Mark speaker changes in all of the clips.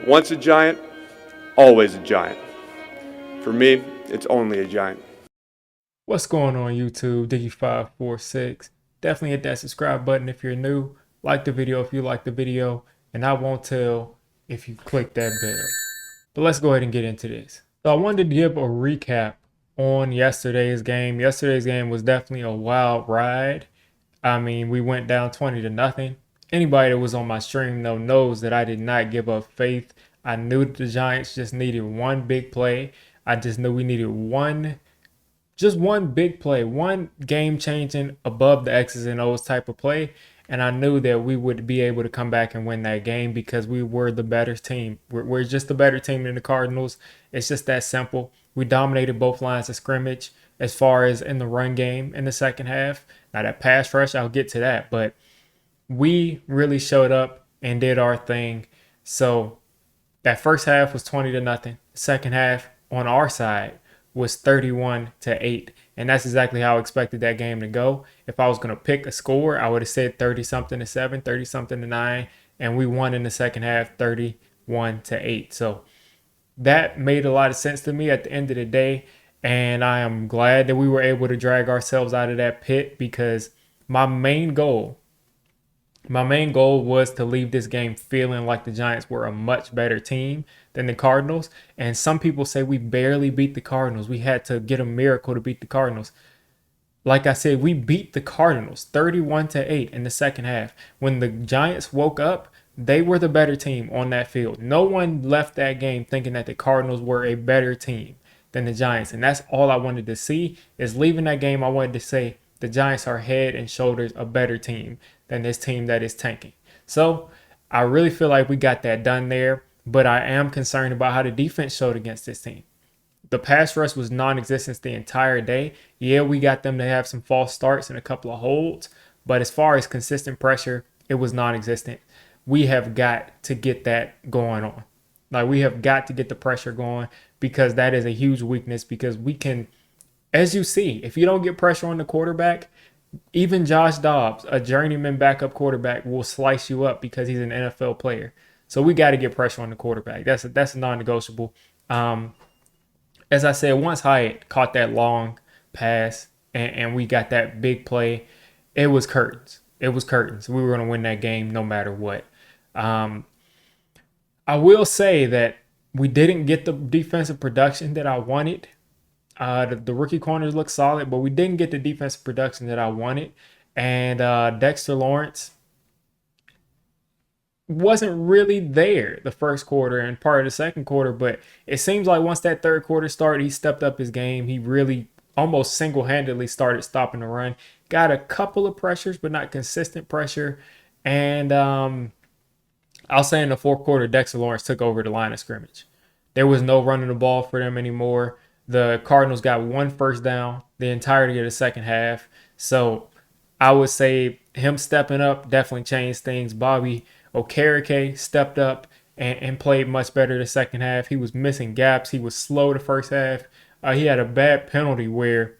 Speaker 1: Once a giant, always a giant. For me, it's only a giant.
Speaker 2: What's going on YouTube? Diggy546. Definitely hit that subscribe button if you're new. Like the video if you like the video. And I won't tell if you click that bell. But let's go ahead and get into this. So I wanted to give a recap on yesterday's game. Yesterday's game was definitely a wild ride. I mean, we went down 20-0. Anybody that was on my stream though knows that I did not give up faith. I knew that the Giants just needed one big play. I just knew we needed just one big play, one game changing above the X's and O's type of play. And I knew that we would be able to come back and win that game because we were the better team. We're just the better team than the Cardinals. It's just that simple. We dominated both lines of scrimmage as far as in the run game in the second half. Now that pass rush, I'll get to that. But we really showed up and did our thing. So that first half was 20-0. Second half on our side was 31-8. And that's exactly how I expected that game to go. If I was going to pick a score, I would have said 30-something to 7, 30-something to 9. And we won in the second half 31-8. So that made a lot of sense to me at the end of the day. And I am glad that we were able to drag ourselves out of that pit because my main goal was to leave this game feeling like the Giants were a much better team than the Cardinals. And some people say we barely beat the Cardinals. We had to get a miracle to beat the Cardinals. Like I said, we beat the Cardinals 31-8 in the second half. When the Giants woke up, they were the better team on that field. No one left that game thinking that the Cardinals were a better team than the Giants. And that's all I wanted to see is leaving that game. I wanted to say the Giants are head and shoulders a better team than this team that is tanking. So I really feel like we got that done there, but I am concerned about how the defense showed against this team. The pass rush was non-existent the entire day. Yeah, we got them to have some false starts and a couple of holds, but as far as consistent pressure, it was non-existent. We have got to get that going on. Like we have got to get the pressure going because that is a huge weakness because we can, as you see, if you don't get pressure on the quarterback, even Josh Dobbs, a journeyman backup quarterback, will slice you up because he's an NFL player. So we got to get pressure on the quarterback. That's non-negotiable. As I said, once Hyatt caught that long pass and we got that big play, it was curtains. It was curtains. We were going to win that game no matter what. I will say that we didn't get the defensive production that I wanted. The rookie corners look solid, but we didn't get the defensive production that I wanted. And Dexter Lawrence wasn't really there the first quarter and part of the second quarter, but it seems like once that third quarter started, he stepped up his game. He really almost single-handedly started stopping the run. Got a couple of pressures, but not consistent pressure. And I'll say in the fourth quarter, Dexter Lawrence took over the line of scrimmage. There was no running the ball for them anymore. The Cardinals got one first down the entirety of the second half. So I would say him stepping up definitely changed things. Bobby Okereke stepped up and played much better the second half. He was missing gaps. He was slow the first half. He had a bad penalty where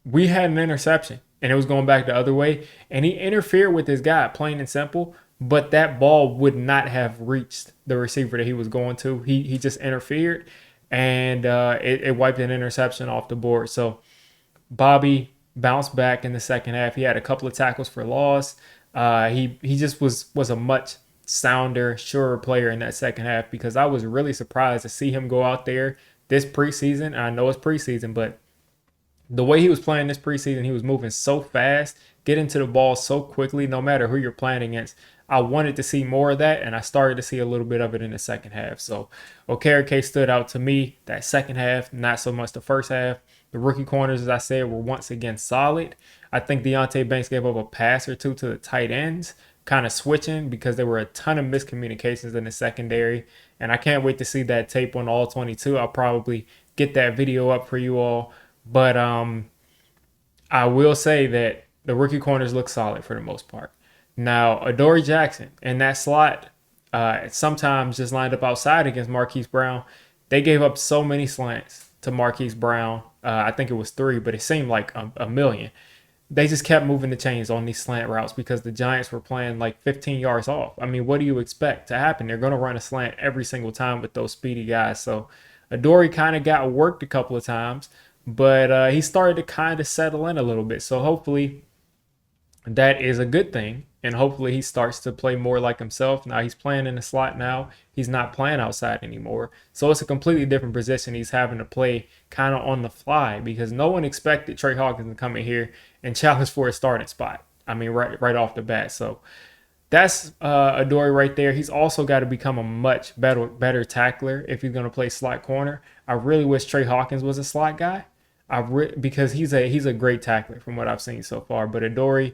Speaker 2: we had an interception and it was going back the other way. And he interfered with his guy, plain and simple. But that ball would not have reached the receiver that he was going to. He just interfered. And it wiped an interception off the board. So Bobby bounced back in the second half. He had a couple of tackles for loss. He just was a much sounder, surer player in that second half because I was really surprised to see him go out there this preseason. And I know it's preseason, but the way he was playing this preseason, he was moving so fast, getting to the ball so quickly, no matter who you're playing against. I wanted to see more of that, and I started to see a little bit of it in the second half. So Okereke stood out to me that second half, not so much the first half. The rookie corners, as I said, were once again solid. I think Deonte Banks gave up a pass or two to the tight ends, kind of switching because there were a ton of miscommunications in the secondary. And I can't wait to see that tape on all 22. I'll probably get that video up for you all. But I will say that the rookie corners look solid for the most part. Now, Adoree Jackson in that slot sometimes just lined up outside against Marquise Brown. They gave up so many slants to Marquise Brown. I think it was 3, but it seemed like a million. they just kept moving the chains on these slant routes because the Giants were playing like 15 yards off. I mean, what do you expect to happen? They're going to run a slant every single time with those speedy guys. So Adoree kind of got worked a couple of times, but he started to kind of settle in a little bit. So hopefully that is a good thing. And hopefully he starts to play more like himself. Now he's playing in the slot now. He's not playing outside anymore. So it's a completely different position he's having to play kind of on the fly because no one expected Trey Hawkins to come in here and challenge for a starting spot. I mean, right off the bat. So that's Adoree right there. He's also got to become a much better tackler if he's going to play slot corner. I really wish Trey Hawkins was a slot guy. Because he's a great tackler from what I've seen so far. But Adoree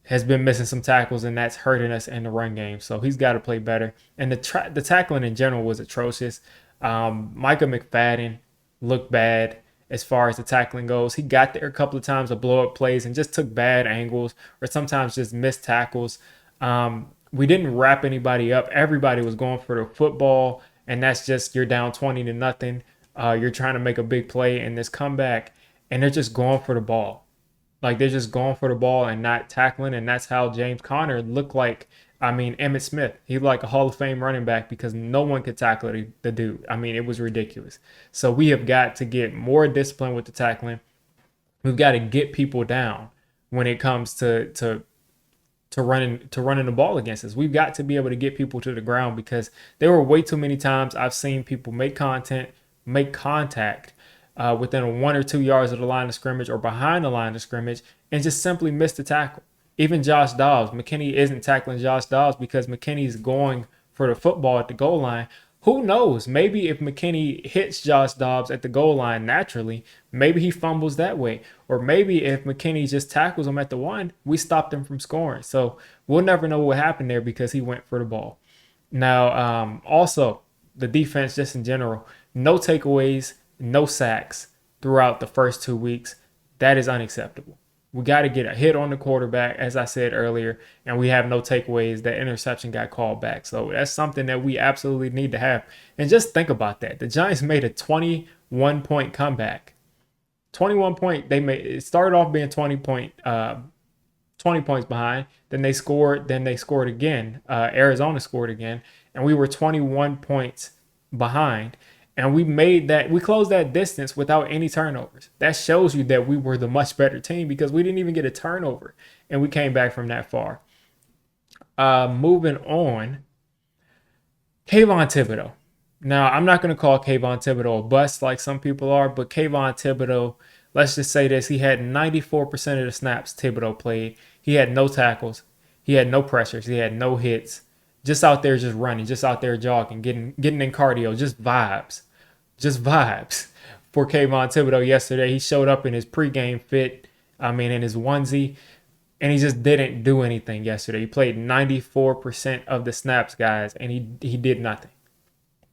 Speaker 2: has been missing some tackles, and that's hurting us in the run game. So he's got to play better. And the tackling in general was atrocious. Micah McFadden looked bad as far as the tackling goes. He got there a couple of times to blow up plays and just took bad angles or sometimes just missed tackles. We didn't wrap anybody up. Everybody was going for the football, and that's just you're down 20-0. You're trying to make a big play in this comeback, and they're just going for the ball. Like, they're just going for the ball and not tackling, and that's how James Conner looked like, Emmitt Smith. He looked like a Hall of Fame running back because no one could tackle the dude. I mean, it was ridiculous. So we have got to get more discipline with the tackling. We've got to get people down when it comes to running the ball against us. We've got to be able to get people to the ground because there were way too many times I've seen people make contact within 1 or 2 yards of the line of scrimmage or behind the line of scrimmage and just simply miss the tackle. Even Josh Dobbs, McKinney isn't tackling Josh Dobbs because McKinney's going for the football at the goal line. Who knows? Maybe if McKinney hits Josh Dobbs at the goal line naturally, maybe he fumbles that way. Or maybe if McKinney just tackles him at the 1, we stopped him from scoring. So we'll never know what happened there because he went for the ball. Now, also, the defense just in general, no takeaways, no sacks throughout the first 2 weeks. That is unacceptable. We got to get a hit on the quarterback, as I said earlier, and we have no takeaways. That interception got called back. So that's something that we absolutely need to have. And just think about that. The Giants made a 21-point comeback. 21 point, it started off being 20 points behind. Then they scored again. Arizona scored again, and we were 21 points behind. And we closed that distance without any turnovers. That shows you that we were the much better team because we didn't even get a turnover. And we came back from that far. Moving on. Kayvon Thibodeaux. Now, I'm not going to call Kayvon Thibodeaux a bust like some people are, but Kayvon Thibodeaux, let's just say this. He had 94% of the snaps Thibodeaux played. He had no tackles. He had no pressures. He had no hits. Just out there just running, just out there jogging, getting in cardio, just vibes. Just vibes for Kayvon Thibodeaux yesterday. He showed up in his pregame fit, in his onesie, and he just didn't do anything yesterday. He played 94% of the snaps, guys, and he did nothing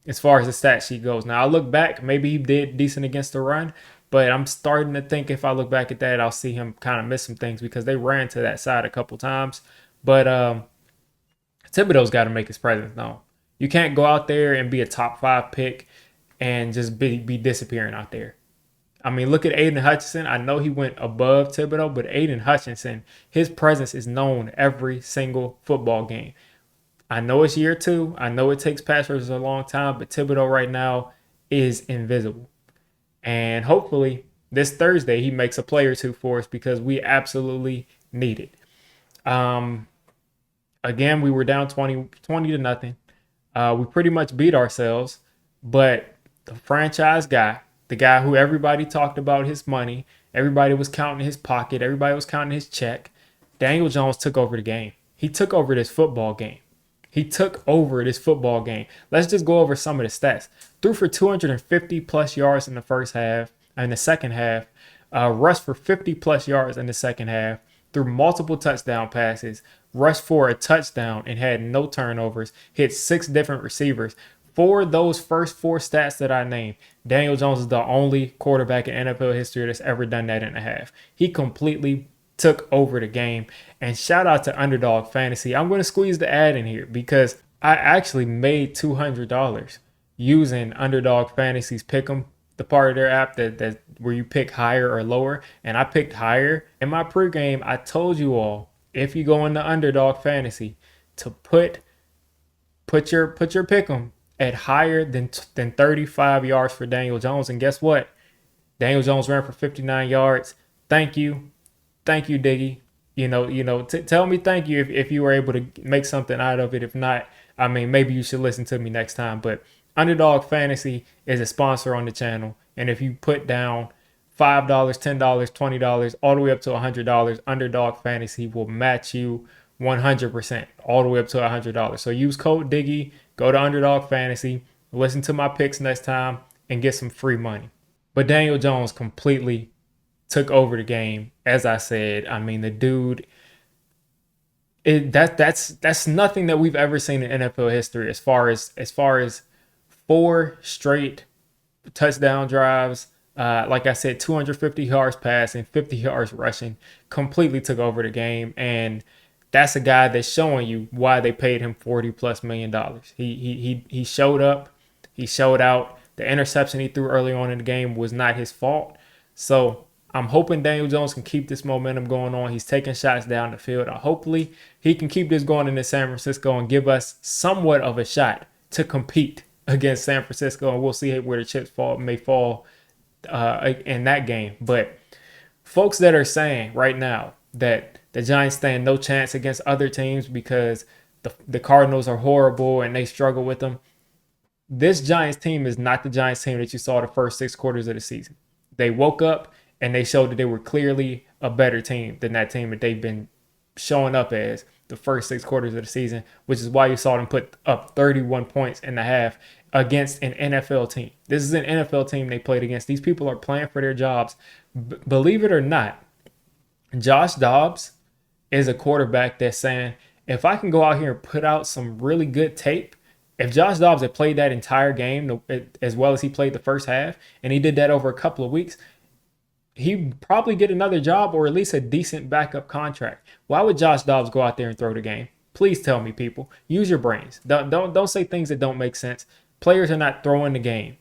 Speaker 2: as far as the stat sheet goes. Now, I look back, maybe he did decent against the run, but I'm starting to think if I look back at that, I'll see him kind of miss some things because they ran to that side a couple times. But Thibodeaux's got to make his presence known. You can't go out there and be a top 5 pick and just be disappearing out there. Look at Aiden Hutchinson. I know he went above Thibodeaux, but Aiden Hutchinson, his presence is known every single football game. I know it's year 2. I know it takes pass rushers a long time, but Thibodeaux right now is invisible. And hopefully this Thursday he makes a play or two for us because we absolutely need it. Again, we were down 20-0. We pretty much beat ourselves, but the franchise guy, the guy who everybody talked about his money, everybody was counting his pocket, everybody was counting his check, Daniel Jones took over the game. He took over this football game. Let's just go over some of the stats. Threw for 250-plus yards in the second half, rushed for 50-plus yards in the second half, threw multiple touchdown passes, rushed for a touchdown and had no turnovers, hit 6 different receivers. For those first 4 stats that I named, Daniel Jones is the only quarterback in NFL history that's ever done that in a half. He completely took over the game. And shout out to Underdog Fantasy. I'm going to squeeze the ad in here because I actually made $200 using Underdog Fantasy's Pick'em, the part of their app that where you pick higher or lower, and I picked higher in my pregame. I told you all, if you go into underdog fantasy, to put your pick 'em at higher than 35 yards for Daniel Jones. And guess what? Daniel Jones ran for 59 yards. Thank you, Diggy. Tell me thank you if you were able to make something out of it. If not, I mean, maybe you should listen to me next time. But Underdog Fantasy is a sponsor on the channel, and if you put down $5, $10, $20, all the way up to $100, Underdog Fantasy will match you 100%, all the way up to $100. So use code Diggy, go to Underdog Fantasy, listen to my picks next time, and get some free money. But Daniel Jones completely took over the game. As I said, I mean, the dude, that's nothing that we've ever seen in NFL history as far as 4 straight touchdown drives. Like I said, 250 yards passing, 50 yards rushing, completely took over the game. And that's a guy that's showing you why they paid him $40+ million. He showed up, he showed out. The interception he threw early on in the game was not his fault. So I'm hoping Daniel Jones can keep this momentum going on. He's taking shots down the field. Hopefully he can keep this going into San Francisco and give us somewhat of a shot to compete against San Francisco. And we'll see where the chips may fall in that game. But folks that are saying right now that the Giants stand no chance against other teams because the Cardinals are horrible and they struggle with them, this Giants team is not the Giants team that you saw the first 6 quarters of the season. They woke up and they showed that they were clearly a better team than that team that they've been showing up as the first 6 quarters of the season, which is why you saw them put up 31 points in the half against an NFL team. This is an NFL team they played against. These people are playing for their jobs. Believe it or not, Josh Dobbs is a quarterback that's saying, if I can go out here and put out some really good tape, if Josh Dobbs had played that entire game as well as he played the first half, and he did that over a couple of weeks, he'd probably get another job or at least a decent backup contract. Why would Josh Dobbs go out there and throw the game? Please tell me, people. Use your brains. Don't say things that don't make sense. Players are not throwing the game.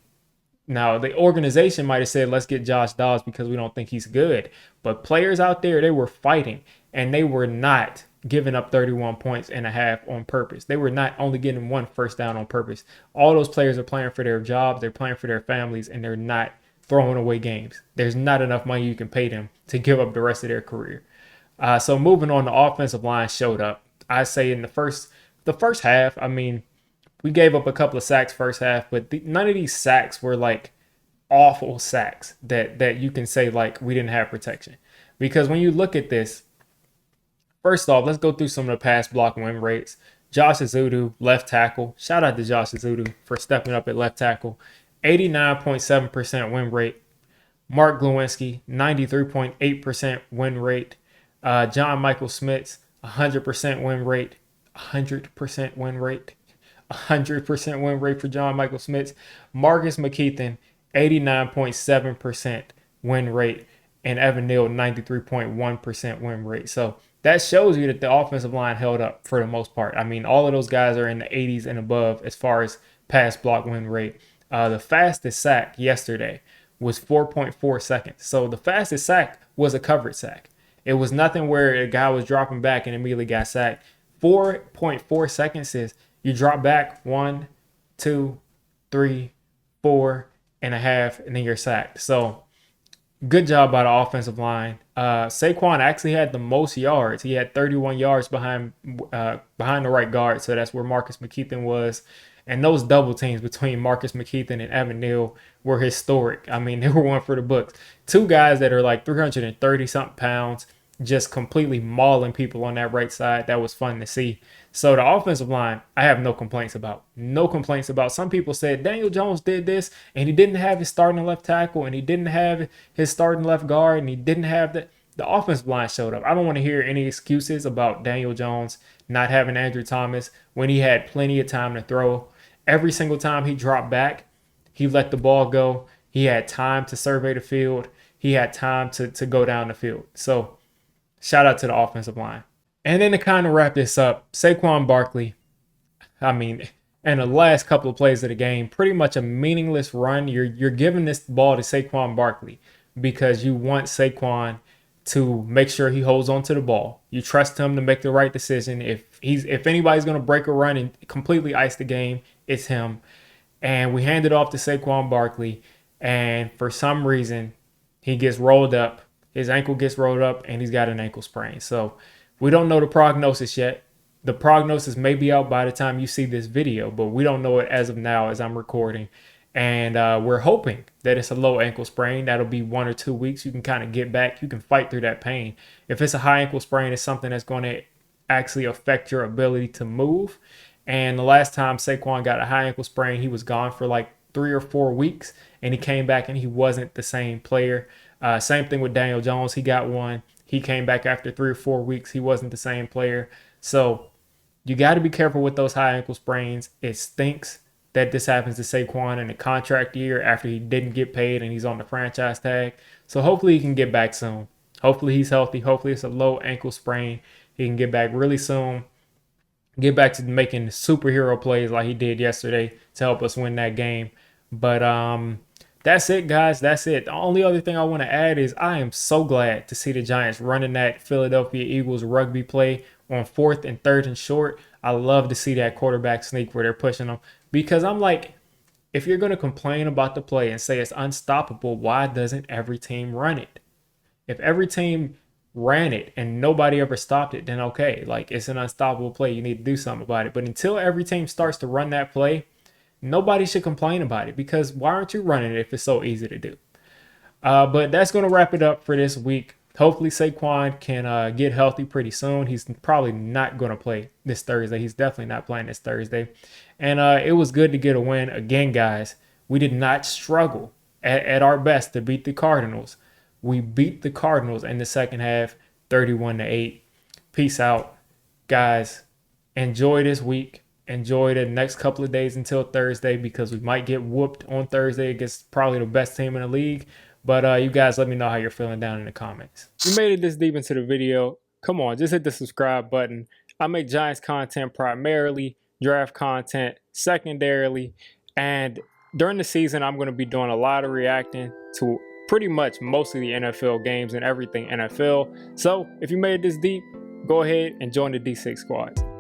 Speaker 2: Now, the organization might have said, let's get Josh Dobbs because we don't think he's good. But players out there, they were fighting, and they were not giving up 31 points and a half on purpose. They were not only getting 1 first down on purpose. All those players are playing for their jobs, they're playing for their families, and they're not throwing away games. There's not enough money you can pay them to give up the rest of their career. So moving on, the offensive line showed up. I say in the first half, I mean, we gave up a couple of sacks first half, but none of these sacks were like awful sacks that you can say like we didn't have protection. Because when you look at this, first off, let's go through some of the pass block win rates. Josh Ezeudu, left tackle. Shout out to Josh Ezeudu for stepping up at left tackle. 89.7% win rate. Mark Glowinski, 93.8% win rate. John Michael Schmitz, 100% win rate. 100% win rate. 100% win rate for John Michael Schmitz. Marcus McKeithen, 89.7% win rate. And Evan Neal, 93.1% win rate. So that shows you that the offensive line held up for the most part. I mean, all of those guys are in the 80s and above as far as pass block win rate. The fastest sack yesterday was 4.4 seconds. So the fastest sack was a covered sack. It was nothing where a guy was dropping back and immediately got sacked. 4.4 seconds is you drop back 1, 2, 3, 4 and a half, and then you're sacked. So good job by the offensive line. Saquon actually had the most yards. He had 31 yards behind the right guard. So that's where Marcus McKeithen was. And those double teams between Marcus McKeithen and Evan Neal were historic. I mean, they were one for the books. 2 guys that are like 330-something pounds, just completely mauling people on that right side. That was fun to see. So the offensive line, I have no complaints about. No complaints about. Some people said Daniel Jones did this, and he didn't have his starting left tackle, and he didn't have his starting left guard, and he didn't have the offensive line showed up. I don't want to hear any excuses about Daniel Jones not having Andrew Thomas when he had plenty of time to throw. Every single time he dropped back, he let the ball go. He had time to survey the field. He had time to go down the field. So shout out to the offensive line. And then to kind of wrap this up, Saquon Barkley, I mean, in the last couple of plays of the game, pretty much a meaningless run. You're giving this ball to Saquon Barkley because you want Saquon to make sure he holds on to the ball. You trust him to make the right decision. If anybody's going to break a run and completely ice the game, it's him. And we hand it off to Saquon Barkley, and for some reason, he gets rolled up. His ankle gets rolled up, and he's got an ankle sprain. So we don't know the prognosis yet. The prognosis may be out by the time you see this video, but we don't know it as of now as I'm recording. And we're hoping that it's a low ankle sprain. That'll be 1 or 2 weeks. You can kind of get back. You can fight through that pain. If it's a high ankle sprain, it's something that's going to actually affect your ability to move. And the last time Saquon got a high ankle sprain, he was gone for like 3 or 4 weeks, and he came back and he wasn't the same player. Same thing with Daniel Jones. He got one. He came back after 3 or 4 weeks. He wasn't the same player. So you got to be careful with those high ankle sprains. It stinks that this happens to Saquon in a contract year after he didn't get paid and he's on the franchise tag. So hopefully he can get back soon. Hopefully he's healthy. Hopefully it's a low ankle sprain. He can get back really soon. Get back to making superhero plays like he did yesterday to help us win that game. But that's it, guys. That's it. The only other thing I want to add is I am so glad to see the Giants running that Philadelphia Eagles rugby play on 4th and 3rd and short. I love to see that quarterback sneak where they're pushing them, because I'm like, if you're going to complain about the play and say it's unstoppable, why doesn't every team run it? If every team ran it and nobody ever stopped it, then okay, like, it's an unstoppable play. You need to do something about it. But until every team starts to run that play, nobody should complain about it, because why aren't you running it if it's so easy to do? But that's going to wrap it up for this week. Hopefully Saquon can get healthy pretty soon. He's probably not going to play this Thursday. He's definitely not playing this Thursday. And it was good to get a win. Again, guys, we did not struggle at our best to beat the Cardinals. We beat the Cardinals in the second half, 31-8. Peace out, guys. Enjoy this week. Enjoy the next couple of days until Thursday, because we might get whooped on Thursday against probably the best team in the league. But you guys let me know how you're feeling down in the comments. If you made it this deep into the video, come on, just hit the subscribe button. I make Giants content primarily, draft content secondarily, and during the season, I'm going to be doing a lot of reacting to pretty much most of the NFL games and everything NFL. So if you made it this deep, go ahead and join the D6 squad.